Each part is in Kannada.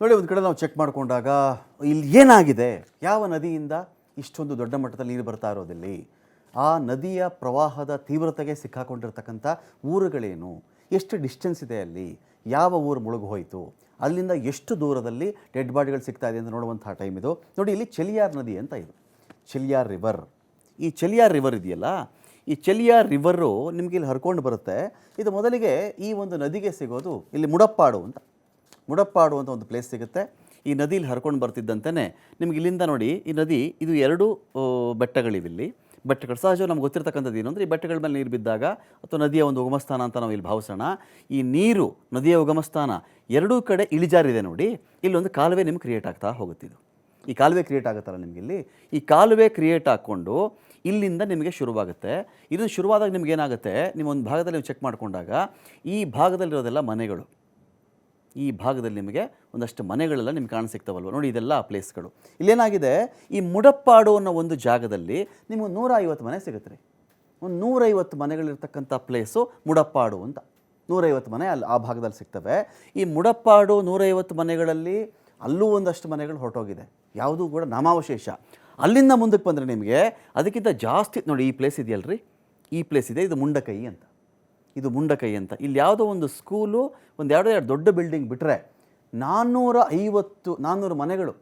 ನೋಡಿ, ಒಂದು ಕಡೆ ನಾವು ಚೆಕ್ ಮಾಡಿಕೊಂಡಾಗ ಇಲ್ಲಿ ಏನಾಗಿದೆ, ಯಾವ ನದಿಯಿಂದ ಇಷ್ಟೊಂದು ದೊಡ್ಡ ಮಟ್ಟದಲ್ಲಿ ನೀರು ಬರ್ತಾ ಇರೋದಿಲ್ಲಿ, ಆ ನದಿಯ ಪ್ರವಾಹದ ತೀವ್ರತೆಗೆ ಸಿಕ್ಕಾಕೊಂಡಿರ್ತಕ್ಕಂಥ ಊರುಗಳೇನು, ಎಷ್ಟು ಡಿಸ್ಟೆನ್ಸ್ ಇದೆ ಅಲ್ಲಿ, ಯಾವ ಊರು ಮುಳುಗು ಹೋಯಿತು, ಅಲ್ಲಿಂದ ಎಷ್ಟು ದೂರದಲ್ಲಿ ಡೆಡ್ ಬಾಡಿಗಳು ಸಿಗ್ತಾ ಇದೆ ಅಂತ ನೋಡುವಂಥ ಟೈಮ್ ಇದು. ನೋಡಿ, ಇಲ್ಲಿ ಚೆಲಿಯಾರ್ ನದಿ ಅಂತ ಇದು, ಚೆಲಿಯಾರ್ ರಿವರ್. ಈ ಚೆಲಿಯಾರ್ ರಿವರ್ ಇದೆಯಲ್ಲ, ಈ ಚೆಲಿಯಾರ್ ರಿವರು ನಿಮಗೆ ಇಲ್ಲಿ ಹರ್ಕೊಂಡು ಬರುತ್ತೆ. ಇದು ಮೊದಲಿಗೆ ಈ ಒಂದು ನದಿಗೆ ಸಿಗೋದು ಇಲ್ಲಿ ಮುಡಪ್ಪಾಡು ಅಂತ ಒಂದು ಪ್ಲೇಸ್ ಸಿಗುತ್ತೆ. ಈ ನದಿಲಿ ಹರ್ಕೊಂಡು ಬರ್ತಿದ್ದಂತೆಯೇ ನಿಮ್ಗೆ ಇಲ್ಲಿಂದ ನೋಡಿ, ಈ ನದಿ ಇದು ಎರಡು ಬೆಟ್ಟಗಳಿವಿಲ್ಲಿ. ಬೆಟ್ಟಗಳು ಸಹಜವಾಗಿ ನಮ್ಗೆ ಗೊತ್ತಿರ್ತಕ್ಕಂಥದ್ದು ಏನು ಅಂದರೆ, ಈ ಬೆಟ್ಟಗಳ ಮೇಲೆ ನೀರು ಬಿದ್ದಾಗ ಅಥವಾ ನದಿಯ ಒಂದು ಉಗಮಸ್ಥಾನ ಅಂತ ನಾವು ಇಲ್ಲಿ ಭಾವಿಸೋಣ. ಈ ನೀರು ನದಿಯ ಉಗಮಸ್ಥಾನ ಎರಡೂ ಕಡೆ ಇಳಿಜಾರಿದೆ ನೋಡಿ, ಇಲ್ಲೊಂದು ಕಾಲುವೆ ನಿಮ್ಗೆ ಕ್ರಿಯೇಟ್ ಆಗ್ತಾ ಹೋಗುತ್ತಿದ್ದು. ಈ ಕಾಲುವೆ ಕ್ರಿಯೇಟ್ ಆಗುತ್ತಲ್ಲ ನಿಮಗೆ ಇಲ್ಲಿ, ಈ ಕಾಲುವೆ ಕ್ರಿಯೇಟ್ ಹಾಕ್ಕೊಂಡು ಇಲ್ಲಿಂದ ನಿಮಗೆ ಶುರುವಾಗುತ್ತೆ. ಇದು ಶುರುವಾದಾಗ ನಿಮ್ಗೆ ಏನಾಗುತ್ತೆ, ನೀವು ಒಂದು ಭಾಗದಲ್ಲಿ ನೀವು ಚೆಕ್ ಮಾಡಿಕೊಂಡಾಗ ಈ ಭಾಗದಲ್ಲಿರೋದೆಲ್ಲ ಮನೆಗಳು, ಈ ಭಾಗದಲ್ಲಿ ನಿಮಗೆ ಒಂದಷ್ಟು ಮನೆಗಳೆಲ್ಲ ನಿಮ್ಗೆ ಕಾಣಿಸಿಕ್ತವಲ್ವ ನೋಡಿ, ಇದೆಲ್ಲ ಆ ಪ್ಲೇಸ್ಗಳು. ಇಲ್ಲೇನಾಗಿದೆ, ಈ ಮುಡಪ್ಪಾಡು ಅನ್ನೋ ಒಂದು ಜಾಗದಲ್ಲಿ ನಿಮಗೆ 150 ಮನೆ ಸಿಗುತ್ತೆ ರೀ. ಒಂದು 150 ಮನೆಗಳಿರ್ತಕ್ಕಂಥ ಪ್ಲೇಸು ಮುಡಪ್ಪಾಡು ಅಂತ. 150 ಮನೆ ಅಲ್ಲಿ ಆ ಭಾಗದಲ್ಲಿ ಸಿಗ್ತವೆ. ಈ ಮುಡಪ್ಪಾಡು 150 ಮನೆಗಳಲ್ಲಿ ಅಲ್ಲೂ ಒಂದಷ್ಟು ಮನೆಗಳು ಹೊರಟೋಗಿದೆ, ಯಾವುದೂ ಕೂಡ ನಾಮಾವಶೇಷ. ಅಲ್ಲಿಂದ ಮುಂದಕ್ಕೆ ಬಂದರೆ ನಿಮಗೆ ಅದಕ್ಕಿಂತ ಜಾಸ್ತಿ ನೋಡಿ, ಈ ಪ್ಲೇಸ್ ಇದೆಯಲ್ರಿ, ಈ ಪ್ಲೇಸ್ ಇದೆ, ಇದು ಮುಂಡಕೈ ಅಂತ. ಇದು ಮುಂಡಕೈ ಅಂತ. ಇಲ್ಲಿ ಯಾವುದೋ ಒಂದು ಸ್ಕೂಲು, ಒಂದು ಎರಡು ದೊಡ್ಡ ಬಿಲ್ಡಿಂಗ್ ಬಿಟ್ಟರೆ 400 ಮನೆಗಳು,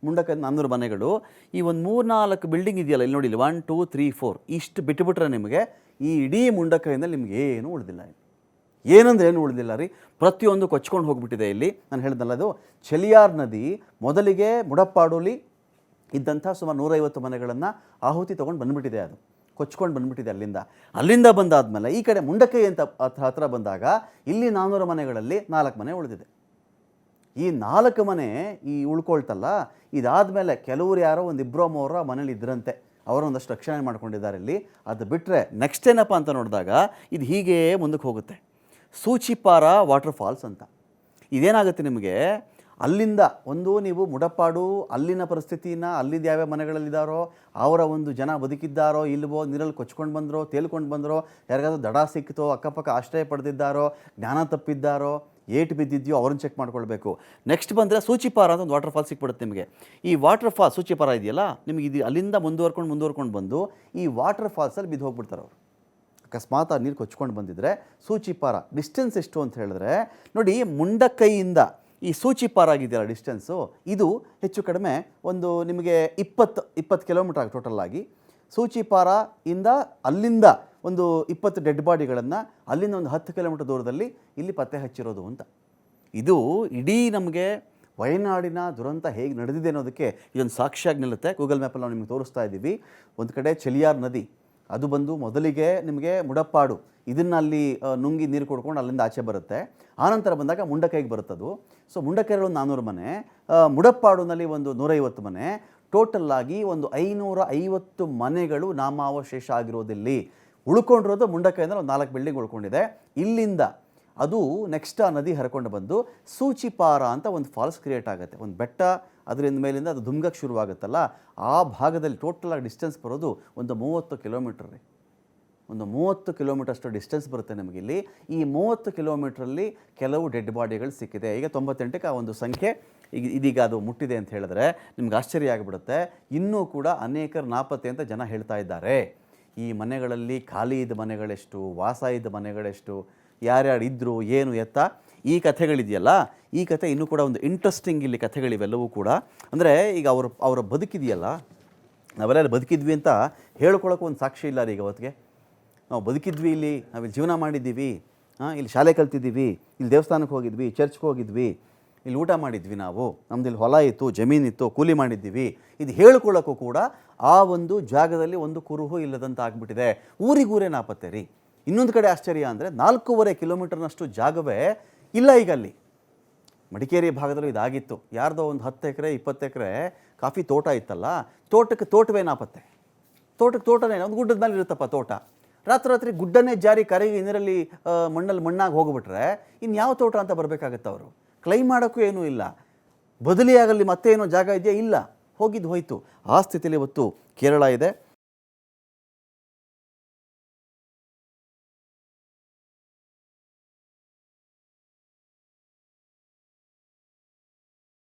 ಮುಂಡಕೈ 400 ಮನೆಗಳು. ಈ ಒಂದು 3-4 ಬಿಲ್ಡಿಂಗ್ ಇದೆಯಲ್ಲ ಇಲ್ಲಿ ನೋಡಿ, ಇಲ್ಲಿ 1 2 3 4 ಇಷ್ಟು ಬಿಟ್ಟುಬಿಟ್ರೆ ನಿಮಗೆ ಈ ಇಡೀ ಮುಂಡಕೈಯಿಂದ ನಿಮ್ಗೆ ಏನೂ ಉಳಿದಿಲ್ಲ. ಏನಂದ್ರೆ ಏನು ಉಳಿದಿಲ್ಲ ರೀ, ಪ್ರತಿಯೊಂದು ಕೊಚ್ಕೊಂಡು ಹೋಗಿಬಿಟ್ಟಿದೆ. ಇಲ್ಲಿ ನಾನು ಹೇಳಿದ್ನಲ್ಲ, ಅದು ಚೆಲಿಯಾರ್ ನದಿ ಮೊದಲಿಗೆ ಮುಡಪ್ಪಾಡೋಲಿ ಇದ್ದಂಥ ಸುಮಾರು 150 ಮನೆಗಳನ್ನು ಆಹುತಿ ತೊಗೊಂಡು ಬಂದುಬಿಟ್ಟಿದೆ, ಅದು ಕೊಚ್ಕೊಂಡು ಬಂದುಬಿಟ್ಟಿದೆ. ಅಲ್ಲಿಂದ ಬಂದಾದಮೇಲೆ ಈ ಕಡೆ ಮುಂಡಕೈ ಅಂತ ಹತ್ರ ಬಂದಾಗ ಇಲ್ಲಿ 400 ಮನೆಗಳಲ್ಲಿ 4 ಮನೆ ಉಳಿದಿದೆ. ಈ 4 ಮನೆ ಈ ಉಳ್ಕೊಳ್ತಲ್ಲ, ಇದಾದಮೇಲೆ ಕೆಲವರು ಯಾರೋ ಒಂದು 2-3 ಮನೇಲಿ ಇದ್ರಂತೆ, ಅವರೊಂದಷ್ಟು ರಕ್ಷಣೆ ಮಾಡ್ಕೊಂಡಿದ್ದಾರೆ ಇಲ್ಲಿ. ಅದು ಬಿಟ್ಟರೆ ನೆಕ್ಸ್ಟ್ ಏನಪ್ಪ ಅಂತ ನೋಡಿದಾಗ ಇದು ಹೀಗೇ ಮುಂದಕ್ಕೆ ಹೋಗುತ್ತೆ. ಸೂಚಿಪಾರ ವಾಟರ್ ಫಾಲ್ಸ್ ಅಂತ. ಇದೇನಾಗುತ್ತೆ ನಿಮಗೆ, ಅಲ್ಲಿಂದ ಒಂದು ನೀವು ಮುಡಪ್ಪಾಡು ಅಲ್ಲಿನ ಪರಿಸ್ಥಿತಿನ, ಅಲ್ಲಿಂದ ಯಾವ್ಯಾವ ಮನೆಗಳಲ್ಲಿದ್ದಾರೋ, ಅವರ ಒಂದು ಜನ ಬದುಕಿದ್ದಾರೋ ಇಲ್ವೋ, ನೀರಲ್ಲಿ ಕೊಚ್ಕೊಂಡು ಬಂದರೋ, ತೇಲ್ಕೊಂಡು ಬಂದರೋ, ಯಾರಿಗಾದ್ರೂ ದಡ ಸಿಕ್ತೋ, ಅಕ್ಕಪಕ್ಕ ಆಶ್ರಯ ಪಡೆದಿದ್ದಾರೋ, ಜ್ಞಾನ ತಪ್ಪಿದ್ದಾರೋ, ಏಟು ಬಿದ್ದಿದೆಯೋ ಅವ್ರನ್ನ ಚೆಕ್ ಮಾಡ್ಕೊಳ್ಬೇಕು. ನೆಕ್ಸ್ಟ್ ಬಂದರೆ ಸೂಚಿಪಾರ ಅಂತ ಒಂದು ವಾಟರ್ ಫಾಲ್ಸ್ ಸಿಕ್ಬಿಡುತ್ತೆ ನಿಮಗೆ. ಈ ವಾಟರ್ ಫಾಲ್ಸ್ ಸೂಚಿಪಾರ ಇದೆಯಲ್ಲ, ನಿಮಗೆ ಇದು ಅಲ್ಲಿಂದ ಮುಂದುವರ್ಕೊಂಡು ಬಂದು ಈ ವಾಟರ್ ಫಾಲ್ಸಲ್ಲಿ ಬಿದ್ದು ಹೋಗ್ಬಿಡ್ತಾರೆ ಅವರು. ಅಕಸ್ಮಾತ್ ಆ ನೀರು ಕೊಚ್ಕೊಂಡು ಬಂದಿದ್ರೆ ಸೂಚಿಪಾರ ಡಿಸ್ಟೆನ್ಸ್ ಎಷ್ಟು ಅಂತ ಹೇಳಿದ್ರೆ ನೋಡಿ, ಮುಂಡಕೈಯಿಂದ ಈ ಸೂಚಿಪಾರ ಆಗಿದೆಯಲ್ಲ ಡಿಸ್ಟೆನ್ಸು, ಇದು ಹೆಚ್ಚು ಕಡಿಮೆ ಒಂದು ನಿಮಗೆ 20 ಕಿಲೋಮೀಟರ್ ಆಗಿ ಟೋಟಲ್ ಆಗಿ. ಸೂಚಿಪಾರ ಇಂದ ಅಲ್ಲಿಂದ ಒಂದು 20 ಡೆಡ್ ಬಾಡಿಗಳನ್ನು ಅಲ್ಲಿಂದ ಒಂದು 10 ಕಿಲೋಮೀಟರ್ ದೂರದಲ್ಲಿ ಇಲ್ಲಿ ಪತ್ತೆ ಹಚ್ಚಿರೋದು ಅಂತ. ಇದು ಇಡೀ ನಮಗೆ ವಯನಾಡಿನ ದುರಂತ ಹೇಗೆ ನಡೆದಿದೆ ಅನ್ನೋದಕ್ಕೆ ಇದೊಂದು ಸಾಕ್ಷಿಯಾಗಿ ನಿಲ್ಲುತ್ತೆ. ಗೂಗಲ್ ಮ್ಯಾಪಲ್ಲಿ ನಾವು ನಿಮಗೆ ತೋರಿಸ್ತಾ ಇದ್ದೀವಿ. ಒಂದು ಕಡೆ ಚೆಲಿಯಾರ್ ನದಿ, ಅದು ಬಂದು ಮೊದಲಿಗೆ ನಿಮಗೆ ಮುಡಪ್ಪಾಡು, ಇದನ್ನು ಅಲ್ಲಿ ನುಂಗಿ ನೀರು ಕುಡ್ಕೊಂಡು ಅಲ್ಲಿಂದ ಆಚೆ ಬರುತ್ತೆ. ಆನಂತರ ಬಂದಾಗ ಮುಂಡಕೈಗೆ ಬರುತ್ತದು. ಸೊ ಮುಂಡಕೈಯಲ್ಲಿ ಒಂದು 400 ಮನೆ, ಮುಡಪ್ಪಾಡುನಲ್ಲಿ ಒಂದು 150 ಮನೆ, ಟೋಟಲ್ಲಾಗಿ ಒಂದು 550 ಮನೆಗಳು ನಾಮಾವಶೇಷ ಆಗಿರೋದಿಲ್ಲಿ. ಉಳ್ಕೊಂಡಿರೋದು ಮುಂಡಕೈಯಿಂದ ಒಂದು 4 ಬಿಲ್ಡಿಂಗ್ ಉಳ್ಕೊಂಡಿದೆ. ಇಲ್ಲಿಂದ ಅದು ನೆಕ್ಸ್ಟ್ ಆ ನದಿ ಹರ್ಕೊಂಡು ಬಂದು ಸೂಚಿಪಾರ ಅಂತ ಒಂದು ಫಾಲ್ಸ್ ಕ್ರಿಯೇಟ್ ಆಗುತ್ತೆ, ಒಂದು ಬೆಟ್ಟ. ಅದರಿಂದ ಮೇಲಿಂದ ಅದು ಧುಮ್ಗಕ್ಕೆ ಶುರುವಾಗುತ್ತಲ್ಲ, ಆ ಭಾಗದಲ್ಲಿ ಟೋಟಲಾಗಿ ಡಿಸ್ಟೆನ್ಸ್ ಬರೋದು ಒಂದು 30 ಕಿಲೋಮೀಟ್ರ್ ರೀ. ಒಂದು 30 ಕಿಲೋಮೀಟರ್ ಅಷ್ಟು ಡಿಸ್ಟೆನ್ಸ್ ಬರುತ್ತೆ ನಮಗಿಲ್ಲಿ. ಈ 30 ಕಿಲೋಮೀಟ್ರಲ್ಲಿ ಕೆಲವು ಡೆಡ್ ಬಾಡಿಗಳು ಸಿಕ್ಕಿದೆ. ಈಗ 98ಕ್ಕೆ ಆ ಒಂದು ಸಂಖ್ಯೆ ಇದೀಗ ಅದು ಮುಟ್ಟಿದೆ ಅಂತ ಹೇಳಿದ್ರೆ ನಿಮ್ಗೆ ಆಶ್ಚರ್ಯ ಆಗಿಬಿಡುತ್ತೆ. ಇನ್ನೂ ಕೂಡ ಅನೇಕರು ನಾಪತ್ತೆ ಅಂತ ಜನ ಹೇಳ್ತಾ ಇದ್ದಾರೆ. ಈ ಮನೆಗಳಲ್ಲಿ ಖಾಲಿ ಇದ್ದ ಮನೆಗಳೆಷ್ಟು, ವಾಸ ಇದ್ದ ಮನೆಗಳೆಷ್ಟು, ಯಾರ್ಯಾರು ಇದ್ದರು, ಏನು ಎತ್ತ, ಈ ಕಥೆಗಳಿದೆಯಲ್ಲ, ಈ ಕಥೆ ಇನ್ನೂ ಕೂಡ ಒಂದು ಇಂಟ್ರೆಸ್ಟಿಂಗ್ ಇಲ್ಲಿ ಕಥೆಗಳಿವೆಲ್ಲವೂ ಕೂಡ. ಅಂದರೆ ಈಗ ಅವರ ಬದುಕಿದೆಯಲ್ಲ, ನಾವೆಲ್ಲ ಬದುಕಿದ್ವಿ ಅಂತ ಹೇಳ್ಕೊಳಕ್ಕೆ ಒಂದು ಸಾಕ್ಷಿ ಇಲ್ಲ ರೀ. ಈಗ ಅವತ್ತಿಗೆ ನಾವು ಬದುಕಿದ್ವಿ, ಇಲ್ಲಿ ನಾವಿಲ್ಲಿ ಜೀವನ ಮಾಡಿದ್ದೀವಿ, ಇಲ್ಲಿ ಶಾಲೆ ಕಲ್ತಿದ್ದೀವಿ, ಇಲ್ಲಿ ದೇವಸ್ಥಾನಕ್ಕೆ ಹೋಗಿದ್ವಿ, ಚರ್ಚ್ಗೆ ಹೋಗಿದ್ವಿ, ಇಲ್ಲಿ ಊಟ ಮಾಡಿದ್ವಿ, ನಾವು ನಮ್ದು ಇಲ್ಲಿ ಹೊಲ ಇತ್ತು, ಜಮೀನಿತ್ತು, ಕೂಲಿ ಮಾಡಿದ್ದೀವಿ, ಇದು ಹೇಳ್ಕೊಳ್ಳೋಕ್ಕೂ ಕೂಡ ಆ ಒಂದು ಜಾಗದಲ್ಲಿ ಒಂದು ಕುರುಹು ಇಲ್ಲದಂತ ಆಗ್ಬಿಟ್ಟಿದೆ. ಊರಿಗೂರೇ ನಾಪತ್ತೆ ರೀ. ಇನ್ನೊಂದು ಕಡೆ ಆಶ್ಚರ್ಯ ಅಂದರೆ 4.5 ಕಿಲೋಮೀಟರ್ನಷ್ಟು ಜಾಗವೇ ಇಲ್ಲ ಈಗ ಅಲ್ಲಿ. ಮಡಿಕೇರಿ ಭಾಗದಲ್ಲೂ ಇದಾಗಿತ್ತು. ಯಾರ್ದೋ ಒಂದು 10 ಎಕರೆ 20 ಎಕರೆ ಕಾಫಿ ತೋಟ ಇತ್ತಲ್ಲ, ತೋಟವೇ ನಾಪತ್ತೆ. ತೋಟನೇ ಒಂದು ಗುಡ್ಡದ ಮೇಲೆ ಇರುತ್ತಪ್ಪ ತೋಟ. ರಾತ್ರಿ ಗುಡ್ಡನೇ ಜಾರಿ ಕರಗಿ ನೀರಲ್ಲಿ ಮಣ್ಣಲ್ಲಿ ಮಣ್ಣಾಗಿ ಹೋಗ್ಬಿಟ್ರೆ ಇನ್ಯಾವ ತೋಟ ಅಂತ ಬರಬೇಕಾಗತ್ತೆ. ಅವರು ಕ್ಲೈಮ್ ಮಾಡೋಕ್ಕೂ ಏನೂ ಇಲ್ಲ. ಬದಲಿಯಾಗಲ್ಲಿ ಮತ್ತೆ ಏನೋ ಜಾಗ ಇದೆಯಾ, ಇಲ್ಲ, ಹೋಗಿದ್ದು ಹೋಯಿತು. ಆ ಸ್ಥಿತಿಯಲ್ಲಿ ಇವತ್ತು ಕೇರಳ ಇದೆ.